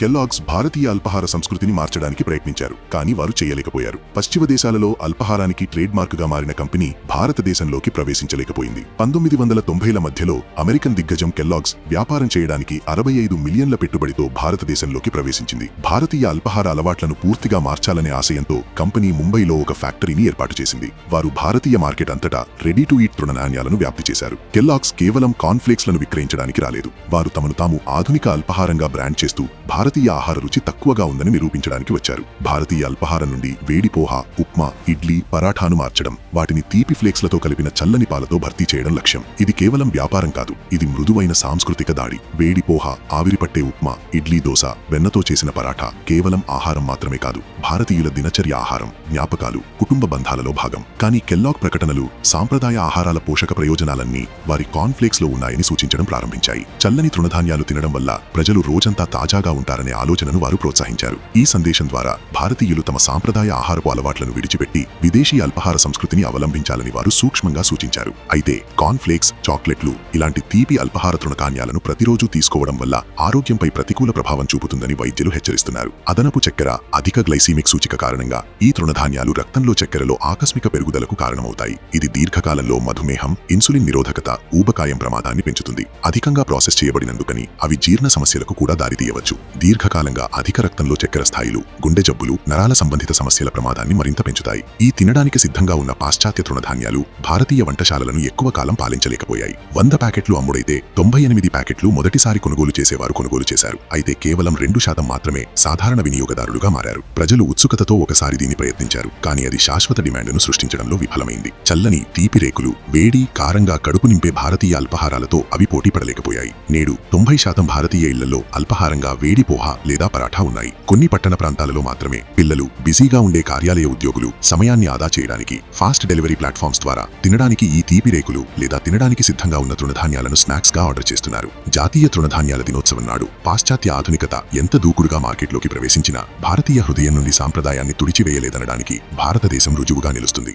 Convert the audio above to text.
Kellogg's భారతీయ అల్పాహార సంస్కృతిని మార్చడానికి ప్రయత్నించారు, కానీ వారు చేయలేకపోయారు. పశ్చిమ దేశాలలో అల్పాహారానికి ట్రేడ్ మార్కుగా మారిన కంపెనీ భారతదేశంలోకి ప్రవేశించలేకపోయింది. 1990ల మధ్యలో అమెరికన్ దిగ్గజం కెల్లాగ్స్ వ్యాపారం చేయడానికి 65 మిలియన్ల పెట్టుబడితో భారతదేశంలోకి ప్రవేశించింది. భారతీయ అల్పాహార అలవాట్లను పూర్తిగా మార్చాలనే ఆశయంతో కంపెనీ ముంబైలో ఒక ఫ్యాక్టరీని ఏర్పాటు చేసింది. వారు భారతీయ మార్కెట్ అంతటా రెడీ టు ఈట్ తృణధాన్యాలను వ్యాప్తి చేశారు. కెల్లాగ్స్ కేవలం కార్న్ఫ్లేక్స్లను విక్రయించడానికి రాలేదు. వారు తమను తాము ఆధునిక అల్పాహారంగా బ్రాండ్ చేస్తూ భారతీయ ఆహార రుచి తక్కువగా ఉందని నిరూపించడానికి వచ్చారు. భారతీయ అల్పాహారం నుండి వేడి పోహా, ఉప్మా, ఇడ్లీ, పరాఠాను మార్చడం, వాటిని తీపి ఫ్లేక్స్లతో కలిపిన చల్లని పాలతో భర్తీ చేయడం లక్ష్యం. ఇది కేవలం వ్యాపారం కాదు, ఇది మృదువైన సాంస్కృతిక దాడి. వేడి పోహా, ఆవిరిపట్టే ఉప్మా, ఇడ్లీ, దోశ, వెన్నతో చేసిన పరాఠా కేవలం ఆహారం మాత్రమే కాదు, భారతీయుల దినచర్య ఆహారం, జ్ఞాపకాలు, కుటుంబ బంధాలలో భాగం. కానీ కెల్లాగ్ ప్రకటనలు సాంప్రదాయ ఆహారాల పోషక ప్రయోజనాలన్నీ వారి కార్న్ఫ్లేక్స్ లో ఉన్నాయని సూచించడం ప్రారంభించాయి. చల్లని తృణధాన్యాలు తినడం వల్ల ప్రజలు రోజంతా తాజాగా ఉంటారనే ఆలోచనను వారు ప్రోత్సహించారు. ఈ సందేశం ద్వారా భారతీయులు తమ సాంప్రదాయ ఆహారపు అలవాట్లను విడిచిపెట్టి విదేశీ అల్పాహార సంస్కృతిని అవలంబించాలని వారు సూక్ష్మంగా సూచించారు. అయితే కార్న్ఫ్లేక్స్, చాక్లెట్లు ఇలాంటి తీపి అల్పాహార తృణధాన్యాలను ప్రతిరోజు తీసుకోవడం వల్ల ఆరోగ్యంపై ప్రతికూల ప్రభావం చూపుతుందని వైద్యులు హెచ్చరిస్తున్నారు. అదనపు చక్కెర, అధిక గ్లైసీమిక్ సూచిక కారణంగా ఈ తృణధాన్యాలు రక్తంలో చక్కెరలో ఆకస్మిక పెరుగుదలకు కారణమవుతాయి. ఇది దీర్ఘకాలంలో మధుమేహం, ఇన్సులిన్ నిరోధకత, ఊబకాయం ప్రమాదాన్ని పెంచుతుంది. అధికంగా ప్రాసెస్ చేయబడినందుకని అవి జీర్ణ సమస్యలకు కూడా దారితీయవచ్చు. దీర్ఘకాలంగా అధిక రక్తంలో చక్కెర స్థాయిలు గుండె జబ్బులు, నరాల సంబంధిత సమస్యల ప్రమాదాన్ని మరింత పెంచుతాయి. ఈ తినడానికి సిద్ధంగా ఉన్న పాశ్చాత్య తృణధాన్యాలు భారతీయ వంటశాలలను ఎక్కువ కాలం పాలించలేకపోయాయి. 100 ప్యాకెట్లు అమ్ముడైతే 98 ప్యాకెట్లు మొదటిసారి కొనుగోలు చేసేవారు కొనుగోలు చేశారు. అయితే కేవలం 2% మాత్రమే సాధారణ వినియోగదారులుగా మారారు. ప్రజలు ఉత్సుకతతో ఒకసారి దీన్ని ప్రయత్నించారు, కానీ అది శాశ్వత డిమాండ్ను సృష్టించడంలో విఫలమైంది. చల్లని తీపి రేకులు, వేడి, కారంగా కడుపు నింపే భారతీయ అల్పాహారాలతో అవి పోటీ పడలేకపోయాయి. నేడు 90% భారతీయ ఇళ్లలో అల్పాహారంగా వేడి పోహా లేదా పరాఠా ఉన్నాయి. కొన్ని పట్టణ ప్రాంతాలలో మాత్రమే పిల్లలు, బిజీగా ఉండే కార్యాలయ ఉద్యోగులు సమయాన్ని ఆదా చేయడానికి ఫాస్ట్ డెలివరీ ప్లాట్ఫామ్స్ ద్వారా తినడానికి ఈ తీపి రేకులు లేదా తినడానికి సిద్ధంగా ఉన్న తృణధాన్యాలను స్నాక్స్ గా ఆర్డర్ చేస్తున్నారు. జాతీయ తృణధాన్యాల దినోత్సవం నాడు పాశ్చాత్య ఆధునికత ఎంత దూకుడుగా మార్కెట్లోకి ప్రవేశించినా భారతీయ హృదయం నుండి సాంప్రదాయాన్ని తుడిచివేయలేదనడానికి భారతదేశం రుజువుగా నిలుస్తుంది.